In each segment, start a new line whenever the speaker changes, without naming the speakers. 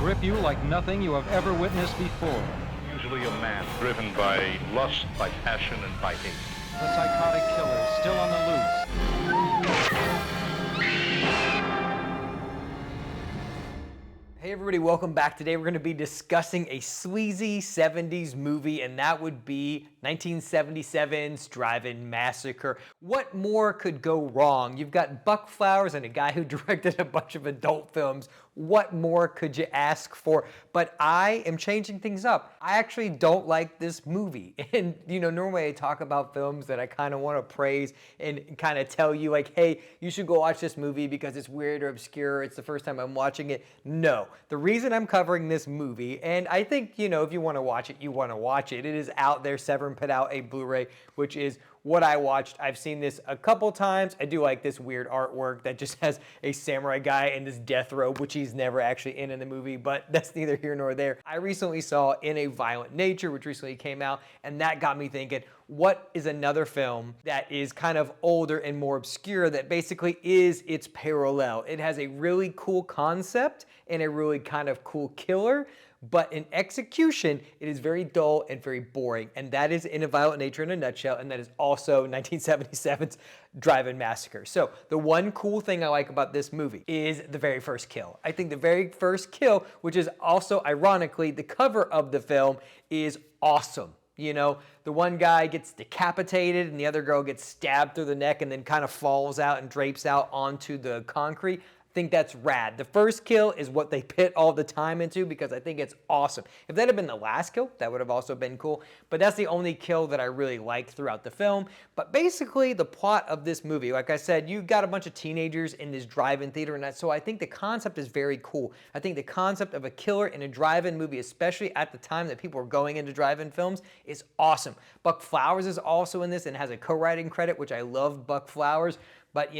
grip you like nothing you have ever witnessed before.
Usually a man driven by lust, by passion, and by hate.
The psychotic killer still on the loose.
Hey everybody, welcome back. Today we're going to be discussing a sleazy 70s movie, and that would be 1977's Drive-In Massacre. What more could go wrong? You've got Buck Flowers and a guy who directed a bunch of adult films. What more could you ask for? But I am changing things up. I actually don't like this movie. And normally I talk about films that I kind of want to praise and kind of tell you like, hey, you should go watch this movie because it's weird or obscure. It's the first time I'm watching it. No. The reason I'm covering this movie, and I think, if you want to watch it, you want to watch it. It is out there. Severn put out a Blu-ray, which is what I watched. I've seen this a couple times. I do like this weird artwork that just has a samurai guy in this death robe, which he's never actually in the movie, but that's neither here nor there. I recently saw In a Violent Nature, which recently came out, and that got me thinking, what is another film that is kind of older and more obscure that basically is its parallel? It has a really cool concept and a really kind of cool killer, but in execution, it is very dull and very boring. And that is In a Violent Nature in a nutshell, and that is also 1977's Drive-In Massacre. So the one cool thing I like about this movie is the very first kill. I think the very first kill, which is also ironically the cover of the film, is awesome. The one guy gets decapitated and the other girl gets stabbed through the neck and then kind of falls out and drapes out onto the concrete. I think that's rad. The first kill is what they put all the time into because I think it's awesome. If that had been the last kill, that would have also been cool. But that's the only kill that I really liked throughout the film. But basically, the plot of this movie, like I said, you've got a bunch of teenagers in this drive-in theater, and so I think the concept is very cool. I think the concept of a killer in a drive-in movie, especially at the time that people were going into drive-in films, is awesome. Buck Flowers is also in this and has a co-writing credit, which I love Buck Flowers. But,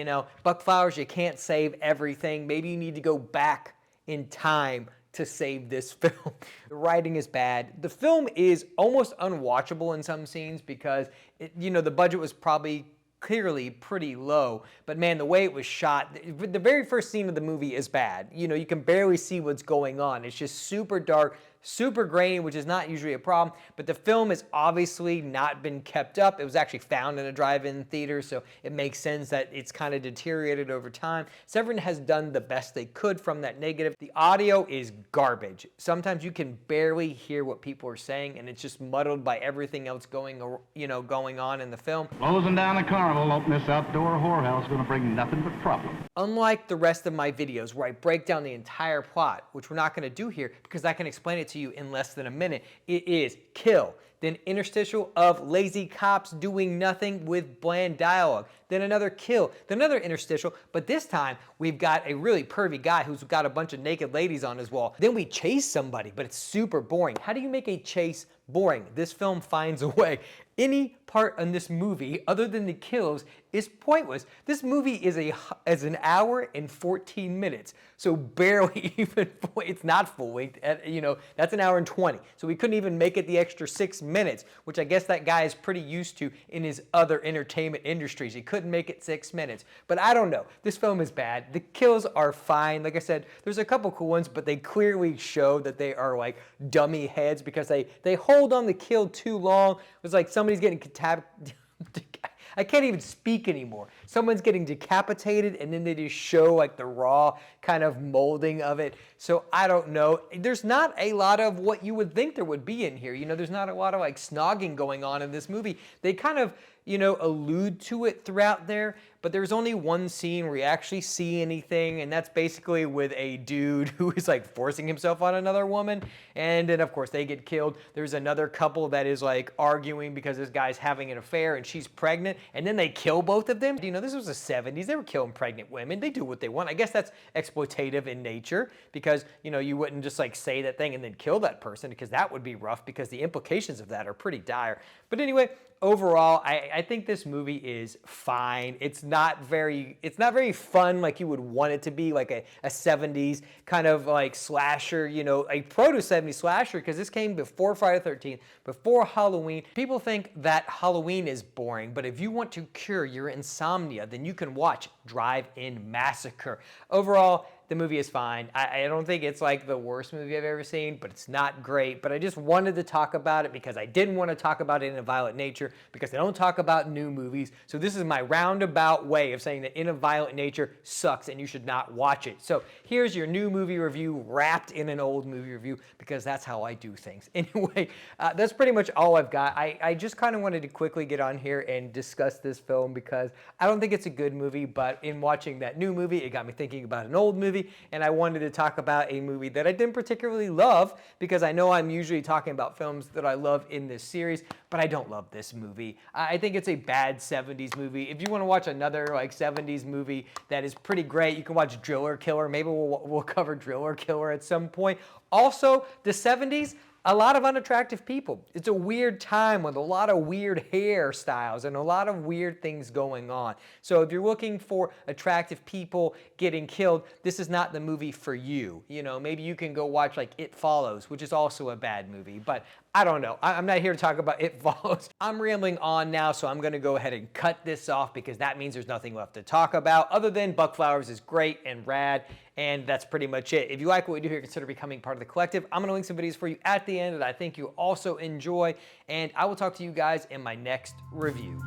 Buck Flowers, you can't save everything. Maybe you need to go back in time to save this film. The writing is bad. The film is almost unwatchable in some scenes because, the budget was probably clearly pretty low. But, man, the way it was shot, the very first scene of the movie is bad. You can barely see what's going on. It's just super dark, super grainy, which is not usually a problem, but the film has obviously not been kept up. It was actually found in a drive-in theater, so it makes sense that it's kind of deteriorated over time. Severn has done the best they could from that negative. The audio is garbage. Sometimes you can barely hear what people are saying, and it's just muddled by everything else going on in the film.
Closing down the carnival, open this outdoor whorehouse, gonna bring nothing but problems.
Unlike the rest of my videos where I break down the entire plot, which we're not going to do here because I can explain it to you in less than a minute, it is kill, then interstitial of lazy cops doing nothing with bland dialogue, then another kill, then another interstitial, but this time we've got a really pervy guy who's got a bunch of naked ladies on his wall. Then we chase somebody, but it's super boring. How do you make a chase boring? This film finds a way. Any part in this movie, other than the kills, is pointless. This movie is an hour and 14 minutes, so barely even it's not full length. That's an hour and 20, so we couldn't even make it the extra 6 minutes, which I guess that guy is pretty used to in his other entertainment industries. He couldn't make it 6 minutes, but I don't know. This film is bad. The kills are fine. Like I said, there's a couple cool ones, but they clearly show that they are like dummy heads because they hold on the kill too long. It was like somebody's getting I can't even speak anymore. Someone's getting decapitated and then they just show like the raw kind of molding of it. So I don't know. There's not a lot of what you would think there would be in here. There's not a lot of like snogging going on in this movie. They kind of, allude to it throughout there, but there's only one scene where you actually see anything, and that's basically with a dude who is like forcing himself on another woman, and then of course they get killed. There's another couple that is like arguing because this guy's having an affair and she's pregnant, and then they kill both of them. This was the 70s. They were killing pregnant women. They do what they want. I guess that's exploitative in nature because, you wouldn't just like say that thing and then kill that person because that would be rough because the implications of that are pretty dire. But anyway, overall, I think this movie is fine. It's not very fun like you would want it to be, like a 70s kind of like slasher, a proto-70s slasher, because this came before Friday the 13th, before Halloween. People think that Halloween is boring, but if you want to cure your insomnia, then you can watch Drive-In Massacre. Overall, the movie is fine. I don't think it's like the worst movie I've ever seen, but it's not great. But I just wanted to talk about it because I didn't want to talk about it in a violent nature because I don't talk about new movies. So this is my roundabout way of saying that In a Violent Nature sucks and you should not watch it. So here's your new movie review wrapped in an old movie review because that's how I do things. Anyway, that's pretty much all I've got. I just kind of wanted to quickly get on here and discuss this film because I don't think it's a good movie, but in watching that new movie, it got me thinking about an old movie, and I wanted to talk about a movie that I didn't particularly love because I know I'm usually talking about films that I love in this series, but I don't love this movie. I think it's a bad 70s movie. If you want to watch another like 70s movie that is pretty great, you can watch Driller Killer. Maybe we'll cover Driller Killer at some point. Also, the 70s, a lot of unattractive people. It's a weird time with a lot of weird hairstyles and a lot of weird things going on. So if you're looking for attractive people getting killed, this is not the movie for you. You know, maybe you can go watch like It Follows, which is also a bad movie, but I don't know. I'm not here to talk about It Follows. I'm rambling on now, so I'm going to go ahead and cut this off because that means there's nothing left to talk about other than Buck Flowers is great and rad, and that's pretty much it. If you like what we do here, consider becoming part of the collective. I'm going to link some videos for you at the end that I think you'll also enjoy, and I will talk to you guys in my next review.